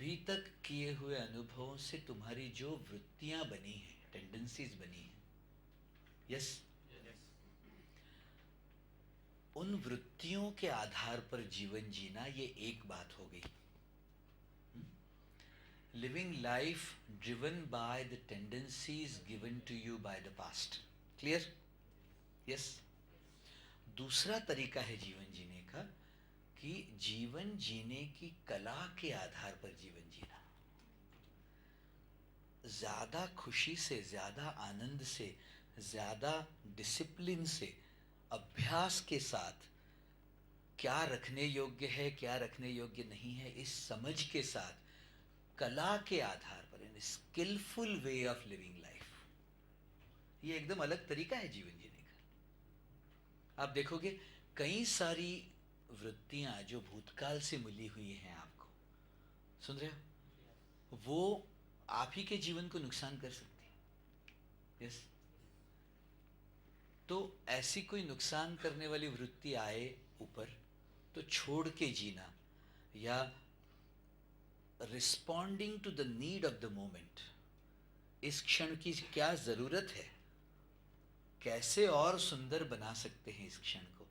अभी तक किए हुए अनुभवों से तुम्हारी जो वृत्तियां बनी हैं, टेंडेंसीज बनी हैं, यस, उन वृत्तियों के आधार पर जीवन जीना, ये एक बात हो गई. Living life driven by the tendencies given to you by the past. Clear? Yes. दूसरा तरीका है जीवन जीने का कि जीवन जीने की कला के आधार पर जीवन जीना. ज्यादा खुशी से, ज्यादा आनंद से, ज्यादा डिसिप्लिन से, अभ्यास के साथ क्या रखने योग्य है, क्या रखने योग्य नहीं है, इस समझ के साथ, कला के आधार पर, in skillful way of living life. ये एकदम अलग तरीका है जीवन जीने का. आप देखोगे कई सारी वृत्तियां जो भूतकाल से मिली हुई हैं, आपको सुन रहे हो, वो आप ही के जीवन को नुकसान कर सकती है. यस. तो ऐसी कोई नुकसान करने वाली वृत्ति आए ऊपर, तो छोड़ के जीना, या responding to the need of the moment, इस क्षण की क्या जरूरत है, कैसे और सुंदर बना सकते हैं इस क्षण को,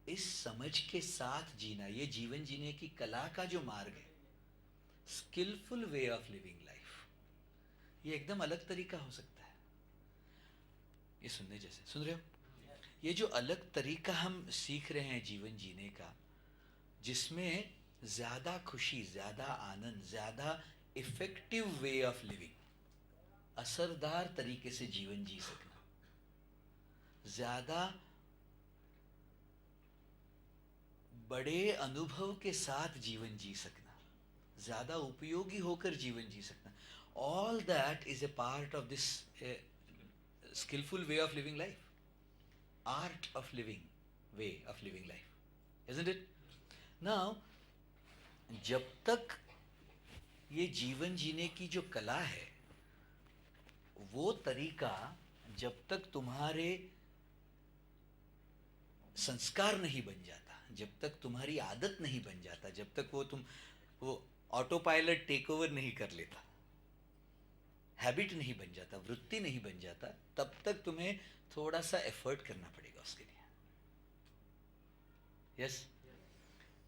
इस समझ के साथ जीना, ये जीवन जीने की कला का जो मार्ग है, skilful way of living life, ये एकदम अलग तरीका हो सकता है. ये सुनने जैसे, सुन रहे हो? ये जो अलग तरीका हम सीख रहे हैं जीवन जीने का, जिसमें ज्यादा खुशी, ज्यादा आनंद, ज्यादा इफेक्टिव वे ऑफ लिविंग, असरदार तरीके से जीवन जी सकना, ज्यादा बड़े अनुभव के साथ जीवन जी सकना, ज्यादा उपयोगी होकर जीवन जी सकना, all that is a part of this skillful way of living life, art of living way of living life, isn't it? Now, जब तक ये जीवन जीने की जो कला है, वो तरीका जब तक तुम्हारे संस्कार नहीं बन जाता, जब तक तुम्हारी आदत नहीं बन जाता, जब तक वो ऑटो पायलट टेक ओवर नहीं कर लेता, हैबिट नहीं बन जाता, वृत्ति नहीं बन जाता, तब तक तुम्हें थोड़ा सा एफर्ट करना पड़ेगा उसके लिए. यस.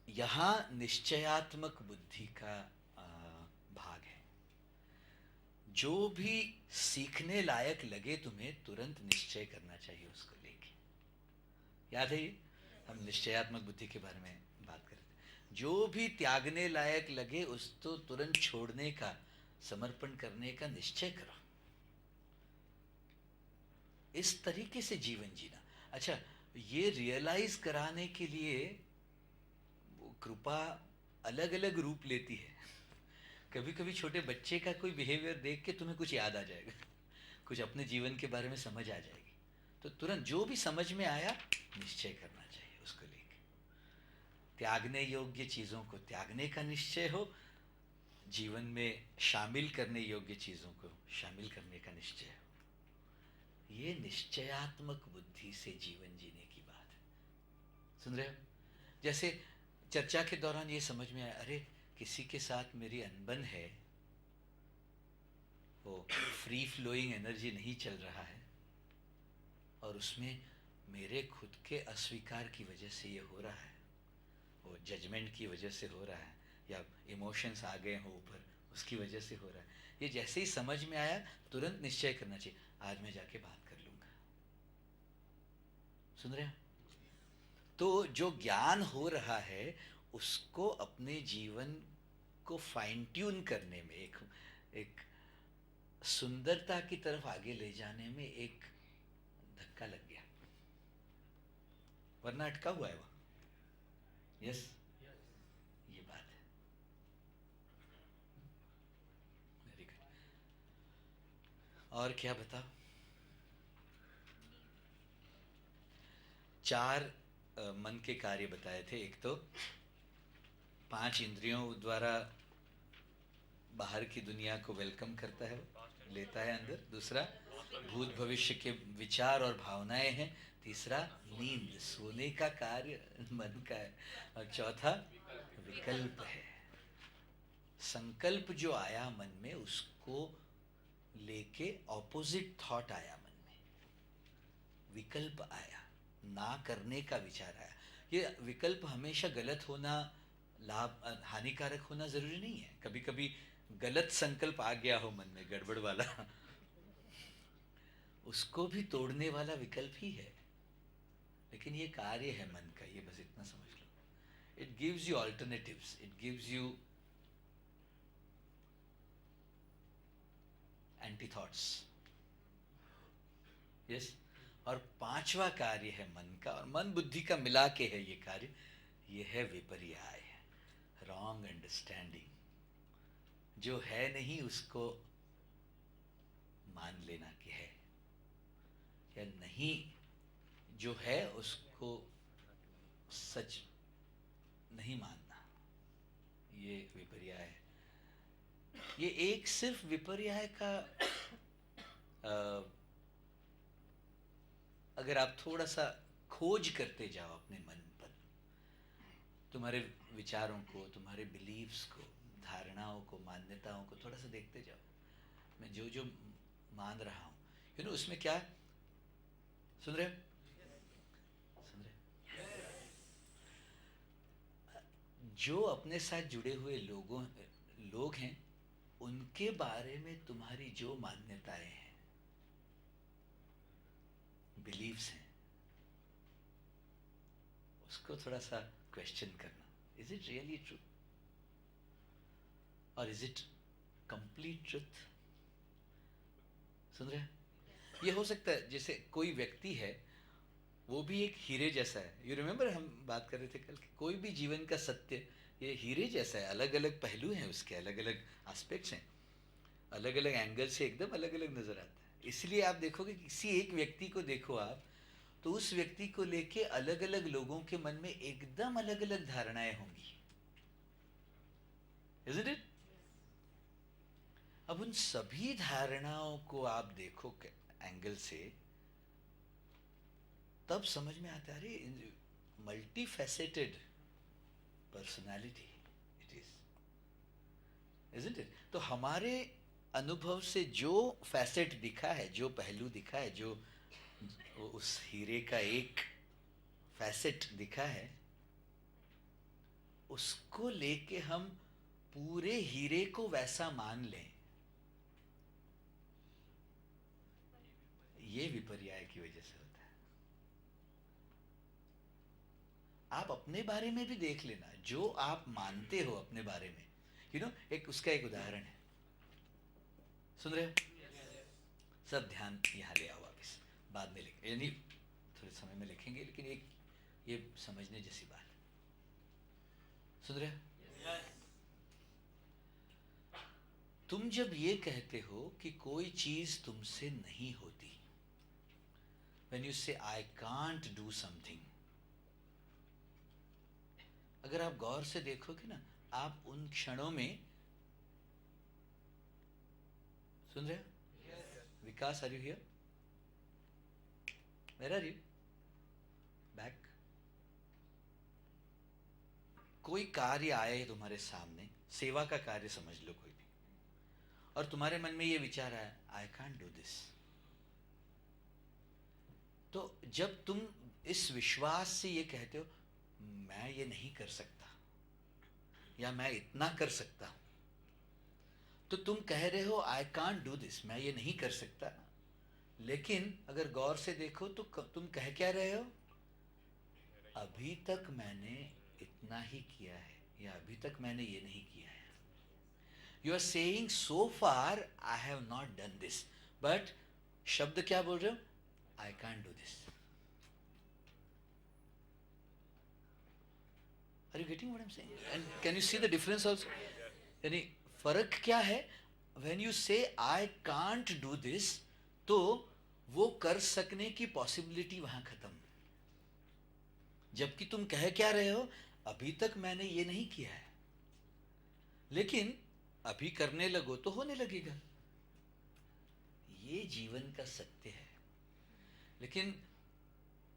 यहां निश्चयात्मक बुद्धि का भाग है. जो भी सीखने लायक लगे तुम्हें, तुरंत निश्चय करना चाहिए उसको लेके. याद है ये, हम निश्चयात्मक बुद्धि के बारे में बात करते हैं. जो भी त्यागने लायक लगे, उसको तुरंत छोड़ने का, समर्पण करने का निश्चय करो. इस तरीके से जीवन जीना. अच्छा, ये रियलाइज कराने के लिए वो कृपा अलग अलग रूप लेती है. कभी कभी छोटे बच्चे का कोई बिहेवियर देख के तुम्हें कुछ याद आ जाएगा, कुछ अपने जीवन के बारे में समझ आ जाएगी, तो तुरंत जो भी समझ में आया निश्चय करना चाहिए उसको लेके. त्यागने योग्य चीज़ों को त्यागने का निश्चय हो, जीवन में शामिल करने योग्य चीज़ों को शामिल करने का निश्चय हो. ये निश्चयात्मक बुद्धि से जीवन जीने की बात है. सुन रहे हो? जैसे चर्चा के दौरान ये समझ में आया, अरे किसी के साथ मेरी अनबन है, वो फ्री फ्लोइंग एनर्जी नहीं चल रहा है, और उसमें मेरे खुद के अस्वीकार की वजह से ये हो रहा है, वो जजमेंट की वजह से हो रहा है, या इमोशंस आ गए हो ऊपर, उसकी वजह से हो रहा है. ये जैसे ही समझ में आया, तुरंत निश्चय करना चाहिए, आज मैं जाके बात कर लूँगा. सुन रहे हैं? तो जो ज्ञान हो रहा है, उसको अपने जीवन को फाइन ट्यून करने में, एक सुंदरता की तरफ आगे ले जाने में एक धक्का लग गया, वरना अटका हुआ है वो. यस, ये बात है. Very good. और क्या बताओ? 4 मन के कार्य बताए थे. एक तो 5 इंद्रियों द्वारा बाहर की दुनिया को वेलकम करता है, लेता है अंदर. दूसरा भूत भविष्य के विचार और भावनाएं हैं. तीसरा नींद, सोने का कार्य मन का है. और चौथा विकल्प है. संकल्प जो आया मन में उसको लेके ऑपोजिट थॉट आया मन में, विकल्प आया, ना करने का विचार आया। ये विकल्प हमेशा गलत होना, लाभ हानिकारक होना जरूरी नहीं है। कभी कभी गलत संकल्प आ गया हो मन में, गड़बड़ वाला, उसको भी तोड़ने वाला विकल्प ही है। लेकिन ये कार्य है मन का, ये बस इतना समझ लो। It gives you alternatives, it gives you anti thoughts. Yes. और पांचवा कार्य है मन का, और मन बुद्धि का मिला के है ये कार्य, ये है विपर्याय, रॉन्ग अंडरस्टैंडिंग। जो है नहीं उसको मान लेना कि है, या नहीं जो है उसको सच नहीं मानना, ये विपर्याय है। ये एक सिर्फ विपर्याय का अगर आप थोड़ा सा खोज करते जाओ अपने मन पर, तुम्हारे विचारों को, तुम्हारे बिलीव्स को, धारणाओं को, मान्यताओं को थोड़ा सा देखते जाओ, मैं जो जो मान रहा हूँ, यू नो उसमें क्या, सुन रहे हो, सुन रहे हो? जो अपने साथ जुड़े हुए लोग हैं, उनके बारे में तुम्हारी जो मान्यताएं हैं, बिलीव्स हैं, उसको थोड़ा सा क्वेश्चन करना। इज इट रियली ट्रू, और इज इट कंप्लीट ट्रुथ? सुन रहे हैं? ये हो सकता है जैसे कोई व्यक्ति है, वो भी एक हीरे जैसा है। यू रिमेम्बर हम बात कर रहे थे कल कि कोई भी जीवन का सत्य ये हीरे जैसा है, अलग अलग पहलू हैं उसके, अलग अलग एस्पेक्ट्स हैं, अलग अलग एंगल से एकदम अलग अलग नजर आता है। इसलिए आप देखोगे किसी एक व्यक्ति को देखो आप, तो उस व्यक्ति को लेके अलग अलग लोगों के मन में एकदम अलग अलग धारणाएं होंगी, इज़न्ट इट? अब उन सभी धारणाओं को आप देखो एंगल से, तब समझ में आता है, अरे multi faceted personality it is, isn't it? तो हमारे अनुभव से जो फैसेट दिखा है, जो पहलू दिखा है, जो उस हीरे का एक फैसेट दिखा है, उसको लेके हम पूरे हीरे को वैसा मान लें, ये विपर्याय की वजह से होता है। आप अपने बारे में भी देख लेना, जो आप मानते हो अपने बारे में, यू नो एक उसका एक उदाहरण है, सुन रहे हो? सब ध्यान यहाँ ले आओ वापिस, बाद में लिखें, यानी थोड़े समय में लिखेंगे, लेकिन एक ये समझने जैसी बात, सुन रहे हो? तुम जब ये कहते हो कि कोई चीज तुमसे नहीं होती, when you say I can't do something, अगर आप गौर से देखोगे ना, आप उन क्षणों में, सुन रहे हो? Vikas, are you here? Where are you? Back. कोई कार्य आए तुम्हारे सामने, सेवा का कार्य समझ लो कोई भी, और तुम्हारे मन में ये विचार आया आई कांट डू दिस, तो जब तुम इस विश्वास से ये कहते हो मैं ये नहीं कर सकता, या मैं इतना कर सकता हूं, तो तुम कह रहे हो आई कांट डू दिस, मैं ये नहीं कर सकता। लेकिन अगर गौर से देखो तो तुम कह क्या रहे हो, अभी तक मैंने इतना ही किया है, या अभी तक मैंने ये नहीं किया है। You are saying so far I have not done this, but शब्द क्या बोल रहे हो, I can't do this. Are you getting what I'm saying? And can you see the difference also? यानी फर्क क्या है, when you say I can't do this, तो वो कर सकने की पॉसिबिलिटी वहां खत्म, जबकि तुम कह क्या रहे हो, अभी तक मैंने ये नहीं किया है, लेकिन अभी करने लगो तो होने लगेगा। ये जीवन का सत्य है। लेकिन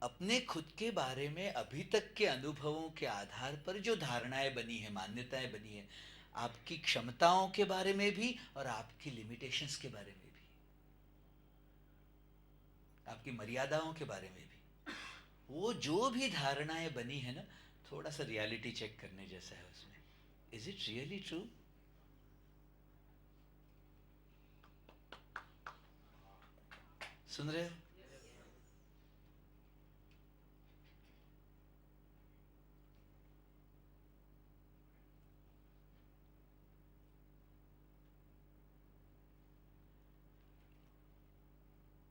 अपने खुद के बारे में अभी तक के अनुभवों के आधार पर जो धारणाएं बनी है, मान्यताएं बनी है, आपकी क्षमताओं के बारे में भी और आपकी लिमिटेशंस के बारे में भी, आपकी मर्यादाओं के बारे में भी। वो जो भी धारणाएं बनी है ना, थोड़ा सा रियलिटी चेक करने जैसा है उसमें। Is it really true? सुन रहे हो?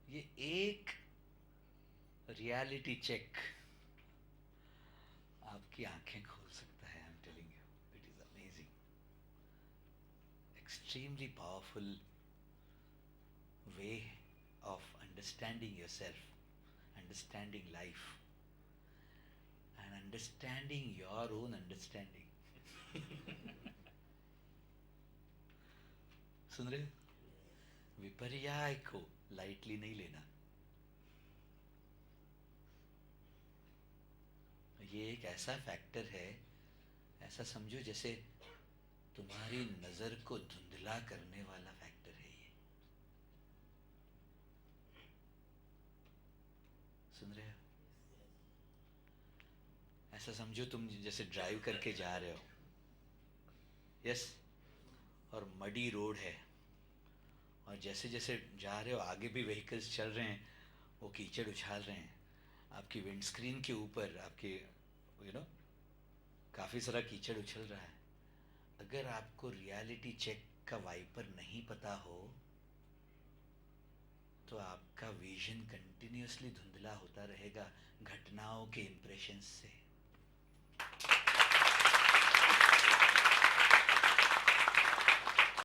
ये एक रियलिटी चेक आपकी आंखें खोल सकता है। I am telling you, it is amazing, extremely powerful way of understanding yourself, understanding life, and understanding your own understanding. सुन रहे हो? विपर्याय को लाइटली नहीं लेना। ये एक ऐसा फैक्टर है, ऐसा समझो जैसे तुम्हारी नजर को धुंधला करने वाला फैक्टर है ये। सुन रहे हो? ऐसा समझो तुम जैसे ड्राइव करके जा रहे हो, यस, और मडी रोड है, और जैसे जैसे जा रहे हो आगे भी व्हीकल्स चल रहे हैं, वो कीचड़ उछाल रहे हैं आपकी विंडस्क्रीन के ऊपर, आपके यू नो काफ़ी सारा कीचड़ उछल रहा है। अगर आपको रियलिटी चेक का वाइपर नहीं पता हो तो आपका विजन कंटिन्यूसली धुंधला होता रहेगा घटनाओं के इम्प्रेशंस से।